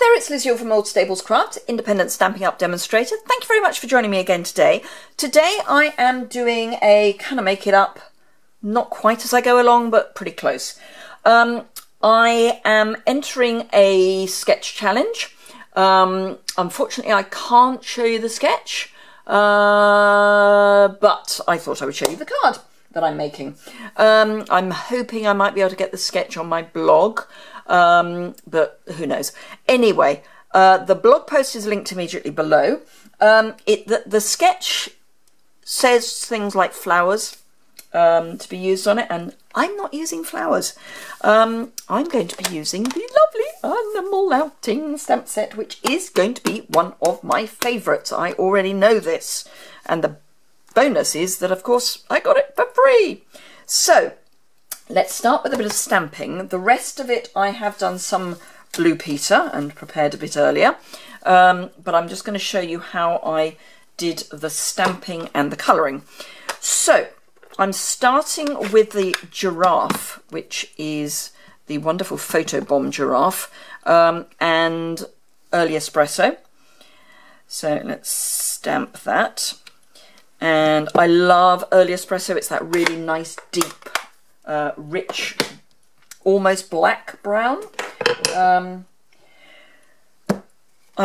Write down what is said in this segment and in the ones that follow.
there, it's Liz Yuille from Old Stables Craft, independent Stampin' Up demonstrator. Thank you very much for joining me again today. Today I am doing a kind of make it up, not quite as I go along, but pretty close. I am entering a sketch challenge. Unfortunately, I can't show you the sketch, but I thought I would show you the card that I'm making. I'm hoping I might be able to get the sketch on my blog, but who knows. Anyway, the blog post is linked immediately below. The sketch says things like flowers to be used on it, and I'm not using flowers. I'm going to be using the lovely Animal Outing stamp set, which is going to be one of my favourites. I already know this, and the bonus is that, of course, I got it for free. So let's start with a bit of stamping. The rest of it I have done some Blue Peter and prepared a bit earlier, but I'm just going to show you how I did the stamping and the colouring. So I'm starting with the giraffe, which is the wonderful Photobomb giraffe, and Early Espresso. So let's stamp that. And I love Early Espresso. It's that really nice, deep, rich, almost black brown. I've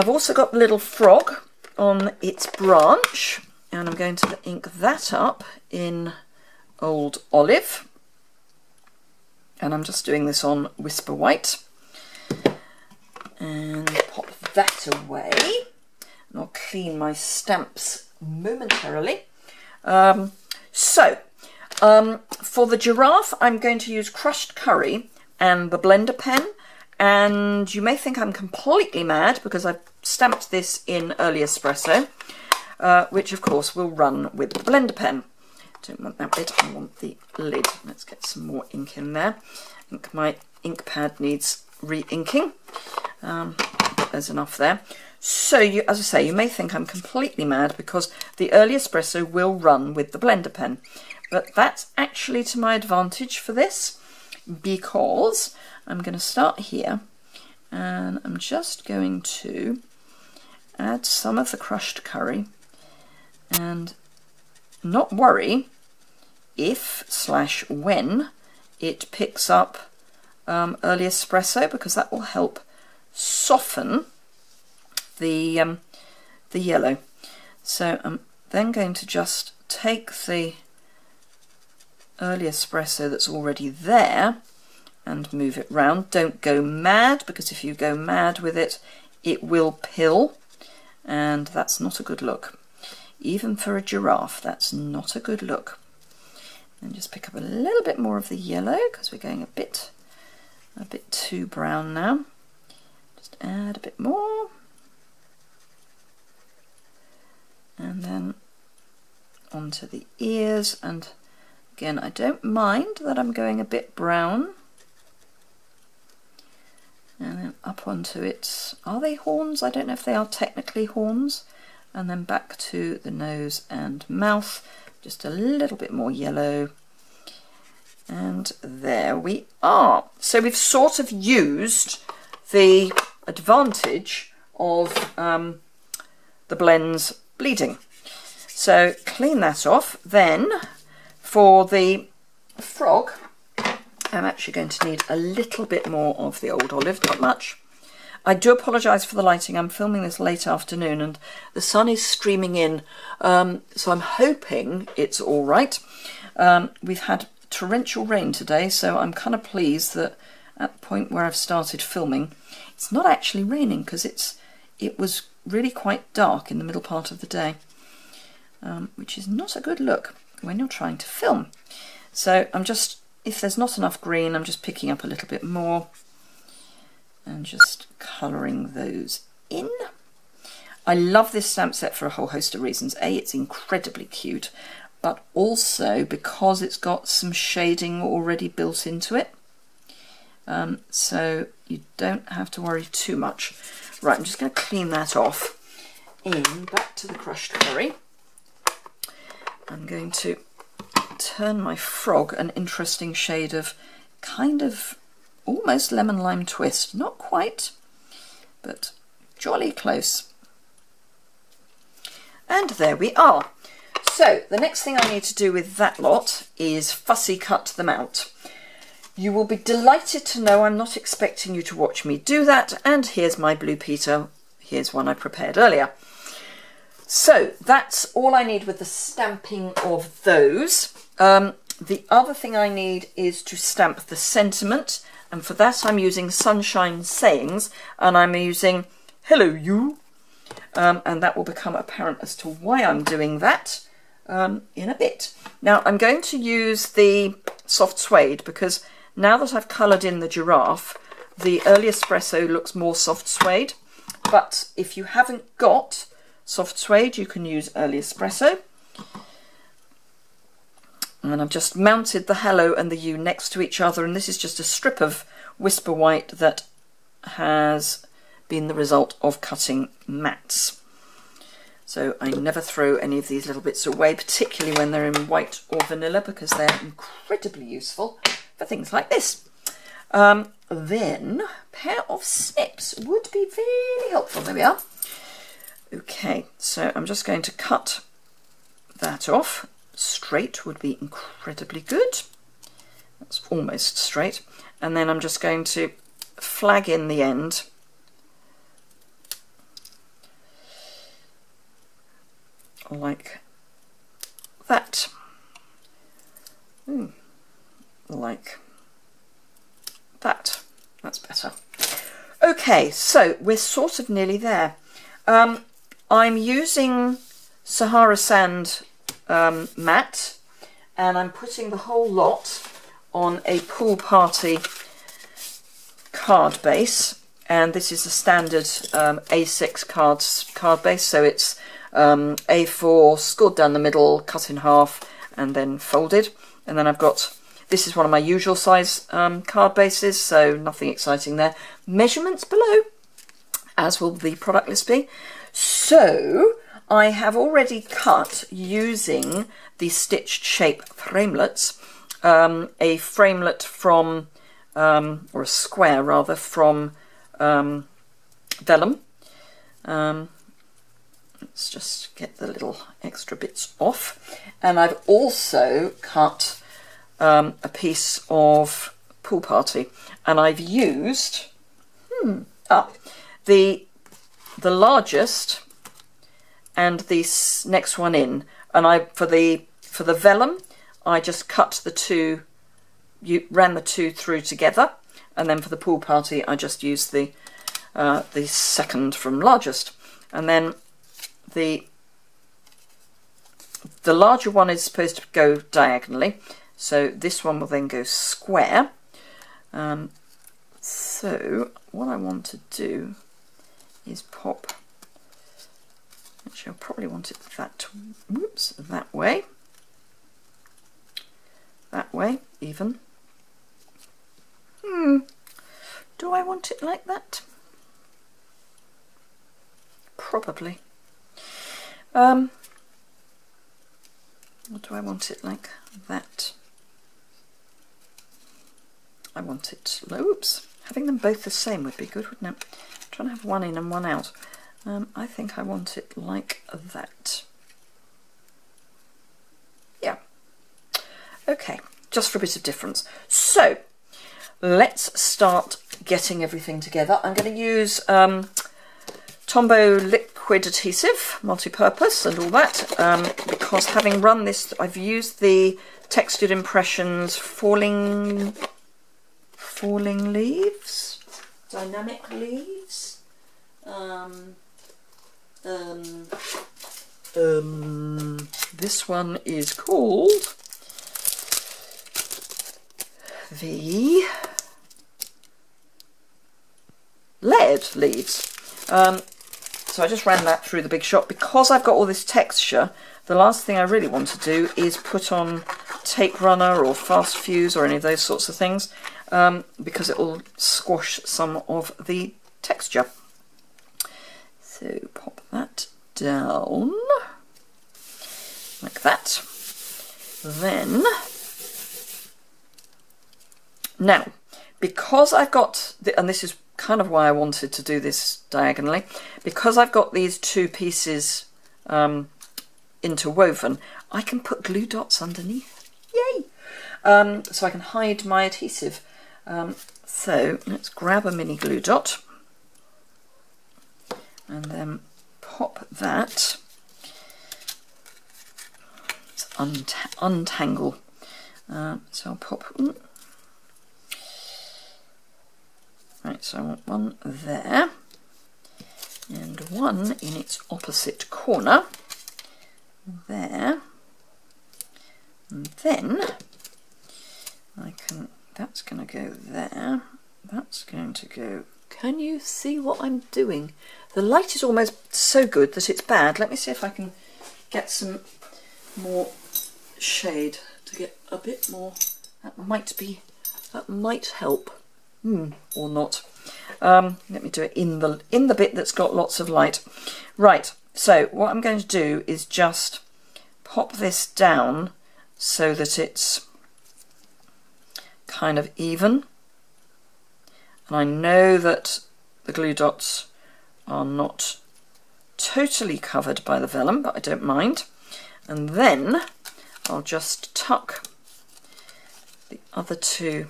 also got the little frog on its branch, and I'm going to ink that up in Old Olive. And I'm just doing this on Whisper White. And pop that away. And I'll clean my stamps momentarily. For the giraffe, I'm going to use crushed curry and the blender pen, and you may think I'm completely mad because I've stamped this in Early Espresso, which of course will run with the blender pen. Don't want that bit, I want the lid. Let's get some more ink in there. I think my ink pad needs re-inking. There's enough there. So, as I say, you may think I'm completely mad because the Early Espresso will run with the blender pen. But that's actually to my advantage for this, because I'm going to start here and I'm just going to add some of the crushed curry and not worry if/when it picks up Early Espresso, because that will help soften the yellow. So I'm then going to just take the Early Espresso that's already there and move it round. Don't go mad, because if you go mad with it, it will pill, and that's not a good look. Even for a giraffe, that's not a good look. And just pick up a little bit more of the yellow, because we're going a bit too brown now. Just add a bit more. And then onto the ears, and again, I don't mind that I'm going a bit brown. And then up onto it. Are they horns? I don't know if they are technically horns. And then back to the nose and mouth. Just a little bit more yellow. And there we are. So we've sort of used the advantage of the blends bleeding. So clean that off. Then for the frog, I'm actually going to need a little bit more of the Old Olive, not much. I do apologise for the lighting. I'm filming this late afternoon and the sun is streaming in, so I'm hoping it's all right. We've had torrential rain today, so I'm kind of pleased that at the point where I've started filming, it's not actually raining, because it was really quite dark in the middle part of the day, which is not a good look when you're trying to film. So I'm just, if there's not enough green, I'm just picking up a little bit more and just colouring those in. I love this stamp set for a whole host of reasons. A, it's incredibly cute, but also because it's got some shading already built into it. So you don't have to worry too much. Right, I'm just going to clean that off. Back to the crushed curry. I'm going to turn my frog an interesting shade of kind of almost lemon lime twist. Not quite. but jolly close. And there we are. So the next thing I need to do with that lot is fussy cut them out. You will be delighted to know I'm not expecting you to watch me do that, and here's my Blue Peter. Here's one I prepared earlier. So that's all I need with the stamping of those. The other thing I need is to stamp the sentiment, and for that I'm using Sunshine Sayings, and I'm using Hello You, and that will become apparent as to why I'm doing that in a bit. Now I'm going to use the soft suede because now that I've coloured in the giraffe, the early espresso looks more soft suede, but if you haven't got soft suede you can use early espresso. And I've just mounted the hello and the you next to each other, and this is just a strip of Whisper White that has been the result of cutting mats. So I never throw any of these little bits away, particularly when they're in white or vanilla, because they're incredibly useful for things like this. Then a pair of snips would be really helpful. There we are. Okay, so I'm just going to cut that off. Straight would be incredibly good. That's almost straight. And then I'm just going to flag in the end like that. Like that. That's better. Okay, so we're sort of nearly there. I'm using Sahara Sand matte, and I'm putting the whole lot on a Pool Party card base, and this is a standard A6 card base, so it's A4 scored down the middle, cut in half and then folded. And then I've got, this is one of my usual size card bases, so nothing exciting there. Measurements below, as will the product list be. So I have already cut, using the stitched shape framelets, a framelet from, or a square rather, from vellum. Let's just get the little extra bits off. And I've also cut a piece of Pool Party, and I've used the largest and the next one in, and for the vellum I just cut the two, ran the two through together, and then for the Pool Party I just used the second from largest. And then the larger one is supposed to go diagonally, so this one will then go square. So what I want to do is pop, actually I'll probably want it that way even. Do I want it like that? Probably. Or do I want it like that? I want it, oops, having them both the same would be good, wouldn't it? I'm trying to have one in and one out. I think I want it like that. Yeah. Okay, just for a bit of difference. So let's start getting everything together. I'm going to use Tombow liquid adhesive, multi-purpose and all that, because having run this, I've used the Textured Impressions falling leaves, dynamic leaves. This one is called the Layered Leaves. So I just ran that through the Big Shot. Because I've got all this texture, the last thing I really want to do is put on Tape Runner or Fast Fuse or any of those sorts of things, because it will squash some of the texture. So pop that down like that. Then, now, because I've got, and this is kind of why I wanted to do this diagonally. Because I've got these two pieces interwoven, I can put glue dots underneath. Yay! So I can hide my adhesive. So let's grab a mini glue dot and then pop that. Let's untangle. So I'll pop. Right, so I want one there and one in its opposite corner there, and then I can, that's going to go there, that's going to go. Can you see what I'm doing? The light is almost so good that it's bad. Let me see if I can get some more shade to get a bit more. That might help. Or not. Let me do it in the bit that's got lots of light. Right, so what I'm going to do is just pop this down so that it's kind of even. And I know that the glue dots are not totally covered by the vellum, but I don't mind. And then I'll just tuck the other two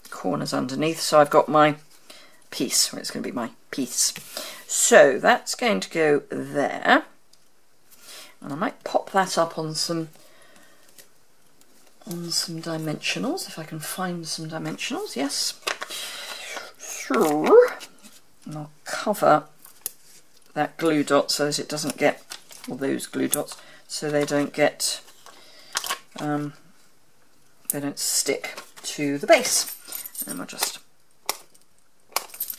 corners underneath, so I've got my piece, or it's going to be my piece. So that's going to go there, and I might pop that up on some dimensionals if I can find some dimensionals. Yes, sure. And I'll cover that glue dot so that it doesn't get, or those glue dots, so they don't get, they don't stick to the base. And we'll just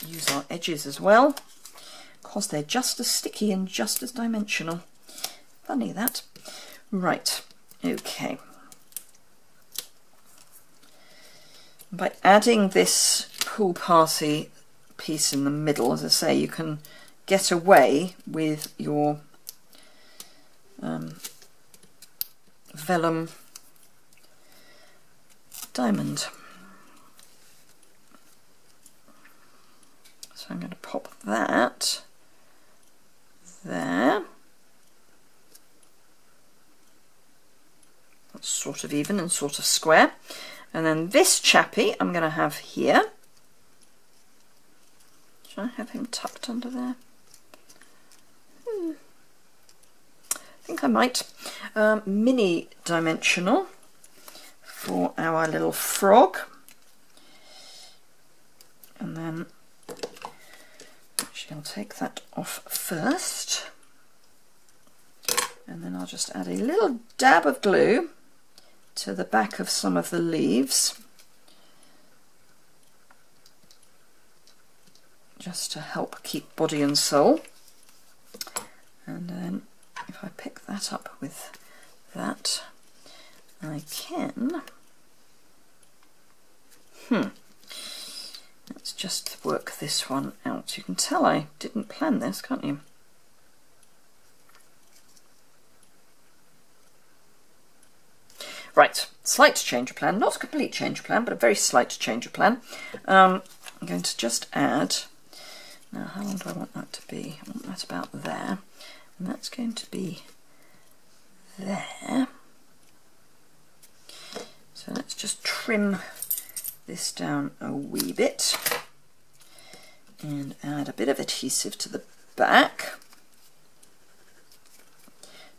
use our edges as well, because they're just as sticky and just as dimensional. Funny that. Right, okay. By adding this pool party piece in the middle, as I say, you can get away with your vellum diamond. So I'm going to pop that there. That's sort of even and sort of square. And then this chappy I'm going to have here. Should I have him tucked under there? I think I might. Mini dimensional for our little frog. And then I'll take that off first, and then I'll just add a little dab of glue to the back of some of the leaves, just to help keep body and soul. And then if I pick that up with that, I can let's just work this one out. You can tell I didn't plan this, can't you? Right, slight change of plan, not a complete change of plan, but a very slight change of plan. I'm going to just add, now how long do I want that to be? I want that about there, and that's going to be there. So let's just trim this down a wee bit and add a bit of adhesive to the back.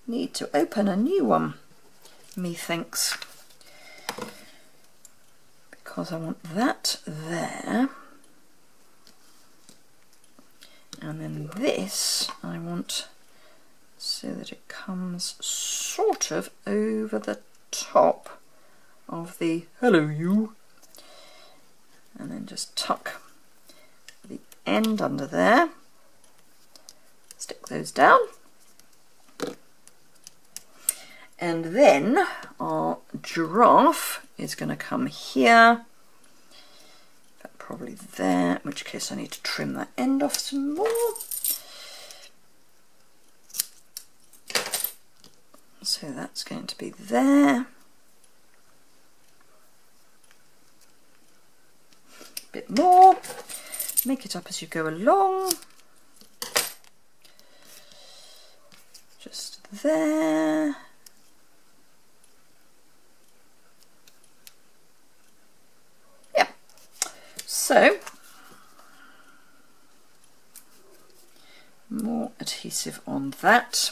Need to open a new one, methinks, because I want that there, and then this I want so that it comes sort of over the top of the hello you, and then just tuck the end under there, stick those down, and then our giraffe is going to come here, probably there, in which case I need to trim that end off some more. So that's going to be there. Bit more, make it up as you go along. Just there. Yeah. So, more adhesive on that.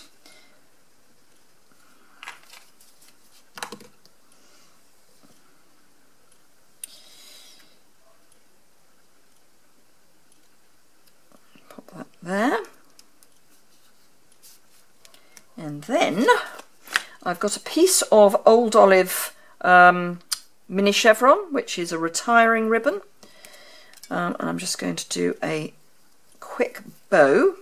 Pop that there. And then I've got a piece of Old Olive mini chevron, which is a retiring ribbon. And I'm just going to do a quick bow.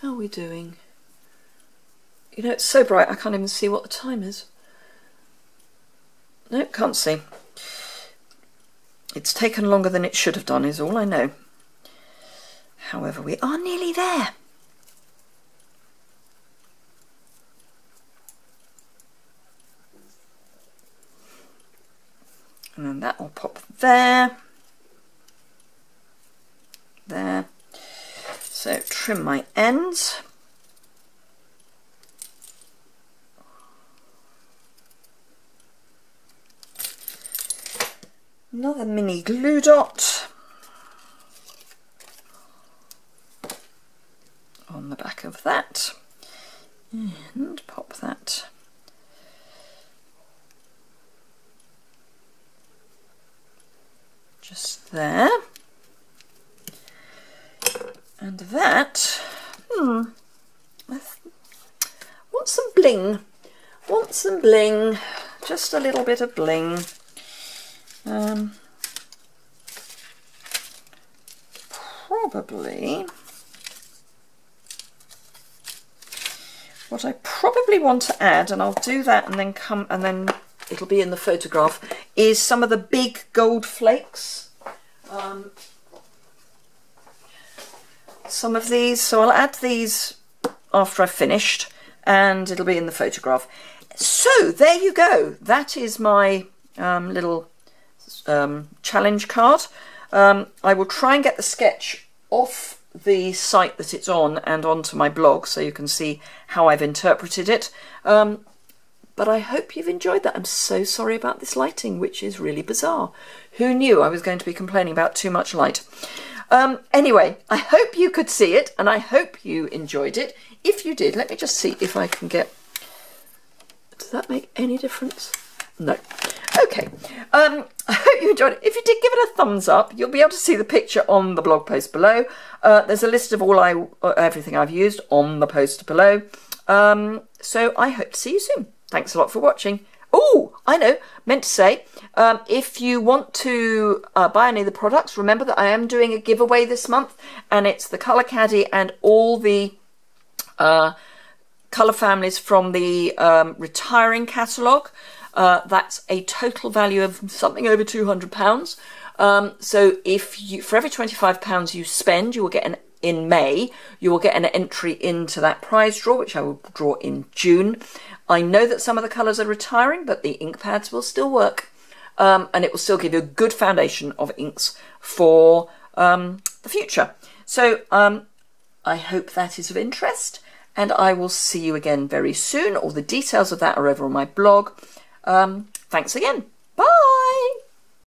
How are we doing? You know, it's so bright I can't even see what the time is. No, can't see. It's taken longer than it should have done, is all I know. However, we are nearly there. And then that will pop there. There. So trim my ends. Another mini glue dot on the back of that, and pop that just there. And that, I want some bling, just a little bit of bling. Probably what I probably want to add, and I'll do that and then it'll be in the photograph, is some of the big gold flakes. Some of these, so I'll add these after I've finished and it'll be in the photograph. So there you go, that is my little challenge card. I will try and get the sketch off the site that it's on and onto my blog so you can see how I've interpreted it. But I hope you've enjoyed that. I'm so sorry about this lighting, which is really bizarre. Who knew I was going to be complaining about too much light? Anyway, I hope you could see it and I hope you enjoyed it. If you did, let me just see if I can get... Does that make any difference? No. Okay, I hope you enjoyed it. If you did, give it a thumbs up. You'll be able to see the picture on the blog post below. There's a list of everything I've used on the post below. So I hope to see you soon. Thanks a lot for watching. Oh, I know, meant to say, if you want to buy any of the products, remember that I am doing a giveaway this month, and it's the Colour Caddy and all the colour families from the retiring catalogue. That's a total value of something over £200. So if you, for every £25 you spend, you will get in May, you will get an entry into that prize draw, which I will draw in June. I know that some of the colours are retiring, but the ink pads will still work, and it will still give you a good foundation of inks for the future. So I hope that is of interest, and I will see you again very soon. All the details of that are over on my blog. Thanks again.